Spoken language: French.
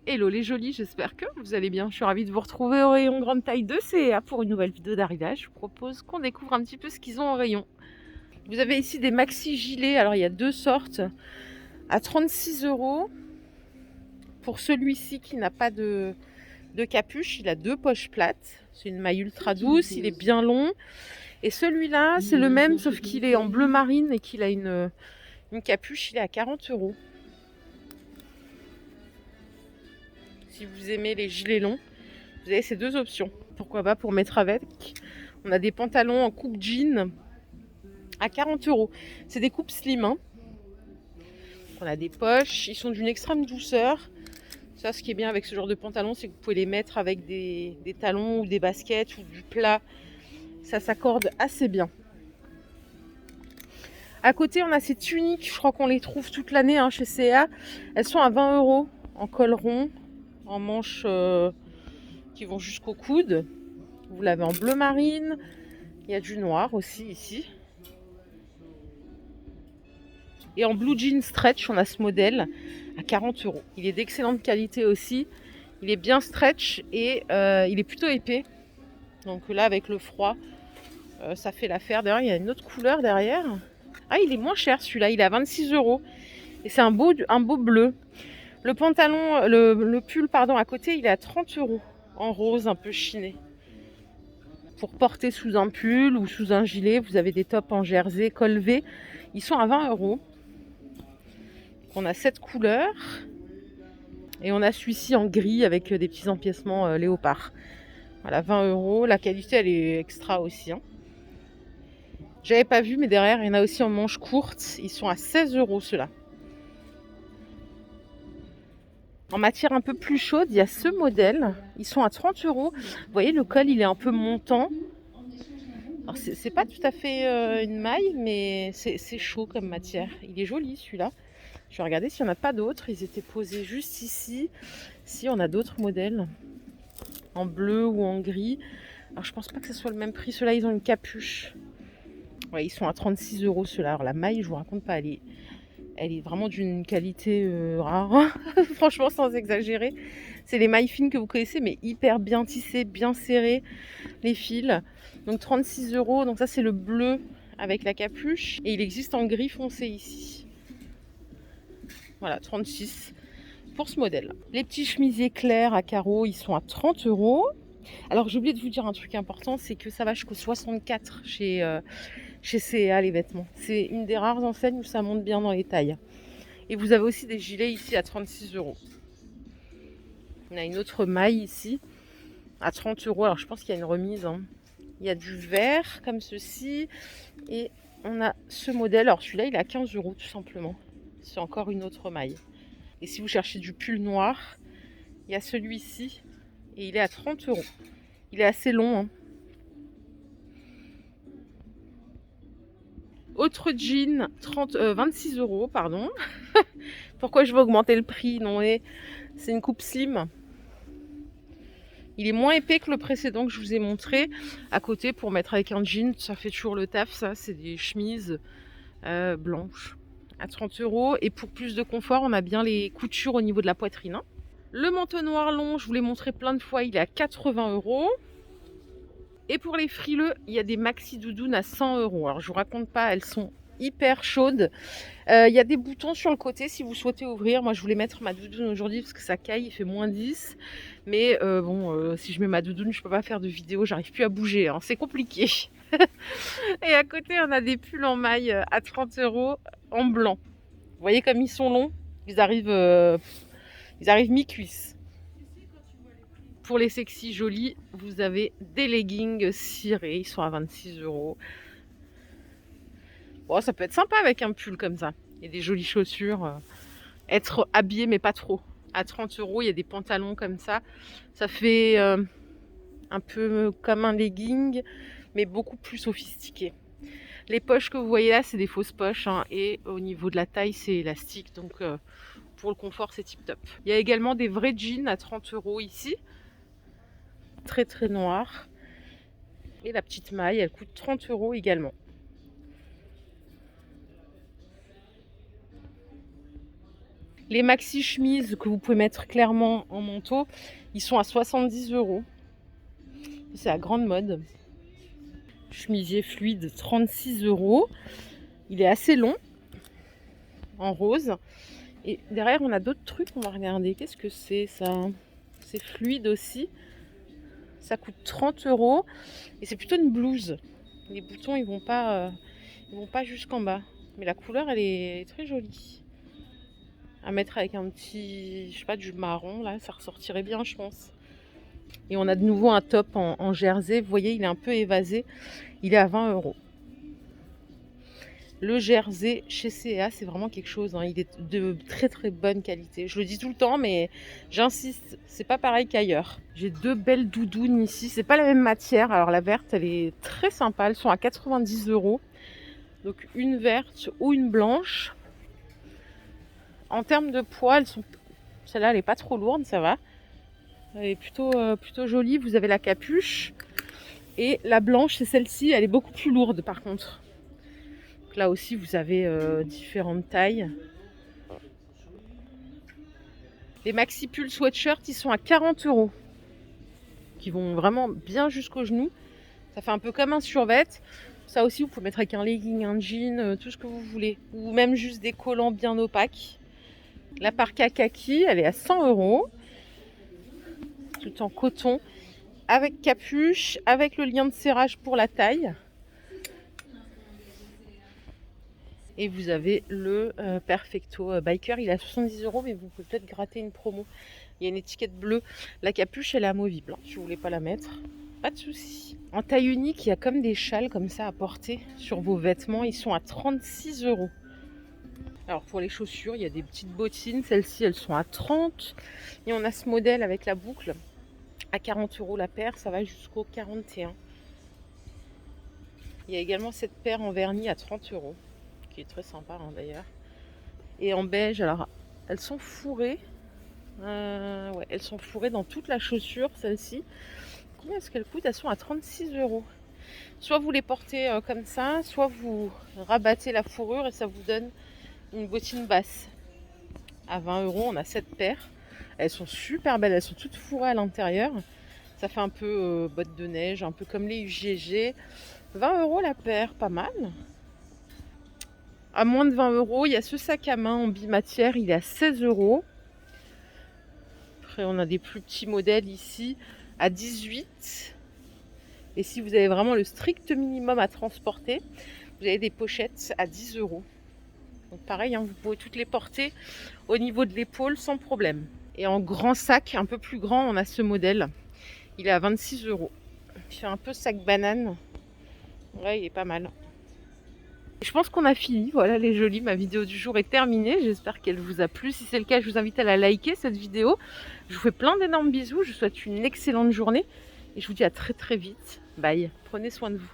Hello les jolis, j'espère que vous allez bien. Je suis ravie de vous retrouver au rayon grande taille de CA pour une nouvelle vidéo d'arrivage. Je vous propose qu'on découvre un petit peu ce qu'ils ont au rayon. Vous avez ici des maxi gilets, alors il y a deux sortes, à 36 €. Pour celui-ci qui n'a pas de capuche, il a deux poches plates. C'est une maille ultra douce, il est bien long. Et celui-là, c'est le même, sauf qu'il est en bleu marine et qu'il a une capuche, il est à 40 €. Si vous aimez les gilets longs, vous avez ces deux options. Pourquoi pas pour mettre avec. On a des pantalons en coupe jean à 40 €. C'est des coupes slim. On a des poches. Ils sont d'une extrême douceur. Ça, ce qui est bien avec ce genre de pantalon, c'est que vous pouvez les mettre avec des talons ou des baskets ou du plat. Ça s'accorde assez bien. À côté, on a ces tuniques. Je crois qu'on les trouve toute l'année chez CA. Elles sont à 20 € en col rond, en manches qui vont jusqu'au coude. Vous l'avez en bleu marine. Il y a du noir aussi ici. Et en blue jean stretch, on a ce modèle à 40 €. Il est d'excellente qualité aussi. Il est bien stretch et il est plutôt épais. Donc là, avec le froid, ça fait l'affaire. D'ailleurs, il y a une autre couleur derrière. Ah, il est moins cher celui-là. Il est à 26 €. Et c'est un beau bleu. Le pantalon, le pull, pardon, à côté, il est à 30 €. En rose, un peu chiné. Pour porter sous un pull ou sous un gilet, vous avez des tops en jersey, col V. Ils sont à 20 €. On a 7 couleurs. Et on a celui-ci en gris avec des petits empiècements léopard. Voilà, 20 €. La qualité, elle est extra aussi. J'avais pas vu, mais derrière, il y en a aussi en manches courtes. Ils sont à 16 € ceux-là. En matière un peu plus chaude, il y a ce modèle. Ils sont à 30 €. Vous voyez, le col, il est un peu montant. Alors, c'est pas tout à fait une maille, mais c'est chaud comme matière. Il est joli, celui-là. Je vais regarder s'il n'y en a pas d'autres. Ils étaient posés juste ici. Si, on a d'autres modèles. En bleu ou en gris. Alors, je pense pas que ce soit le même prix. Ceux-là, ils ont une capuche. Ouais, ils sont à 36 € ceux-là. Alors, la maille, je vous raconte pas, elle est vraiment d'une qualité rare. Franchement, sans exagérer. C'est les mailles fines que vous connaissez, mais hyper bien tissées, bien serrées, les fils. Donc 36 €. Donc ça, c'est le bleu avec la capuche. Et il existe en gris foncé ici. Voilà, 36 pour ce modèle. Les petits chemisiers clairs à carreaux, ils sont à 30 €. Alors, j'ai oublié de vous dire un truc important, c'est que ça va jusqu'au 64 chez CA, les vêtements. C'est une des rares enseignes où ça monte bien dans les tailles. Et vous avez aussi des gilets ici à 36 €. On a une autre maille ici à 30 €. Alors, je pense qu'il y a une remise. Il y a du vert comme ceci. Et on a ce modèle. Alors, celui-là, il est à 15 € tout simplement. C'est encore une autre maille. Et si vous cherchez du pull noir, il y a celui-ci. Et il est à 30 €. Il est assez long. Autre jean, 26 €, pardon. Pourquoi je vais augmenter le prix? Non, c'est une coupe slim. Il est moins épais que le précédent que je vous ai montré. À côté, pour mettre avec un jean, ça fait toujours le taf, ça. C'est des chemises blanches à 30 €. Et pour plus de confort, on a bien les coutures au niveau de la poitrine. Le manteau noir long, je vous l'ai montré plein de fois, il est à 80 €. Et pour les frileux, il y a des maxi doudounes à 100 €. Alors, je vous raconte pas, elles sont hyper chaudes. Il y a des boutons sur le côté si vous souhaitez ouvrir. Moi, je voulais mettre ma doudoune aujourd'hui parce que ça caille, il fait -10. Mais si je mets ma doudoune, je peux pas faire de vidéo, j'arrive plus à bouger. C'est compliqué. Et à côté, on a des pulls en maille à 30 € en blanc. Vous voyez comme ils sont longs? Ils arrivent mi-cuisse. Pour les sexy jolis, vous avez des leggings cirés, ils sont à 26 €. Bon, ça peut être sympa avec un pull comme ça. Et des jolies chaussures. Être habillé, mais pas trop. À 30 €, il y a des pantalons comme ça. Ça fait un peu comme un legging, mais beaucoup plus sophistiqué. Les poches que vous voyez là, c'est des fausses poches. Et au niveau de la taille, c'est élastique. Donc, pour le confort, c'est tip top. Il y a également des vrais jeans à 30 € ici. Très très noir. Et la petite maille, elle coûte 30 € également. Les maxi chemises que vous pouvez mettre clairement en manteau, ils sont à 70 €. C'est à grande mode. Chemisier fluide, 36 €. Il est assez long, en rose. Et derrière, on a d'autres trucs, on va regarder. Qu'est-ce que c'est ça? C'est fluide aussi. Ça coûte 30 €. Et c'est plutôt une blouse. Les boutons, ils vont pas jusqu'en bas. Mais la couleur, elle est très jolie. À mettre avec un petit, je sais pas, du marron, là, ça ressortirait bien, je pense. Et on a de nouveau un top en jersey. Vous voyez, il est un peu évasé. Il est à 20 €. Le jersey chez C&A, c'est vraiment quelque chose. Il est de très très bonne qualité. Je le dis tout le temps, mais j'insiste, c'est pas pareil qu'ailleurs. J'ai deux belles doudounes ici. C'est pas la même matière. Alors la verte, elle est très sympa. Elles sont à 90 €. Donc une verte ou une blanche. En termes de poids, celle-là, elle est pas trop lourde, ça va. Elle est plutôt jolie. Vous avez la capuche. Et la blanche, c'est celle-ci. Elle est beaucoup plus lourde par contre. Donc là aussi, vous avez différentes tailles. Les maxi pulls sweatshirt, ils sont à 40 €. Qui vont vraiment bien jusqu'au genou. Ça fait un peu comme un survêt. Ça aussi, vous pouvez mettre avec un legging, un jean, tout ce que vous voulez. Ou même juste des collants bien opaques. La parka kaki, elle est à 100 €. Tout en coton. Avec capuche, avec le lien de serrage pour la taille. Et vous avez le Perfecto Biker, il est à 70 €, mais vous pouvez peut-être gratter une promo. Il y a une étiquette bleue. La capuche, elle est amovible. Si vous voulez pas la mettre, pas de souci. En taille unique, il y a comme des châles comme ça à porter sur vos vêtements. Ils sont à 36 €. Alors pour les chaussures, il y a des petites bottines. Celles-ci, elles sont à 30. Et on a ce modèle avec la boucle à 40 € la paire. Ça va jusqu'au 41. Il y a également cette paire en vernis à 30 €. Qui est très sympa d'ailleurs. Et en beige, alors elles sont fourrées. Ouais, elles sont fourrées dans toute la chaussure, celle-ci. Combien est-ce qu'elles coûtent? Elles sont à 36 €. Soit vous les portez comme ça, soit vous rabattez la fourrure et ça vous donne une bottine basse. À 20 €, on a cette paire. Elles sont super belles, elles sont toutes fourrées à l'intérieur. Ça fait un peu bottes de neige, un peu comme les UGG. 20 € la paire, pas mal. À moins de 20 €, il y a ce sac à main en bimatière, il est à 16 €. Après, on a des plus petits modèles ici à 18. Et si vous avez vraiment le strict minimum à transporter, vous avez des pochettes à 10 €. Donc pareil, vous pouvez toutes les porter au niveau de l'épaule sans problème. Et en grand sac, un peu plus grand, on a ce modèle. Il est à 26 €. Il fait un peu sac banane. Ouais, il est pas mal. Je pense qu'on a fini, voilà les jolis, ma vidéo du jour est terminée, j'espère qu'elle vous a plu. Si c'est le cas, je vous invite à la liker cette vidéo. Je vous fais plein d'énormes bisous, je vous souhaite une excellente journée et je vous dis à très très vite. Bye, prenez soin de vous.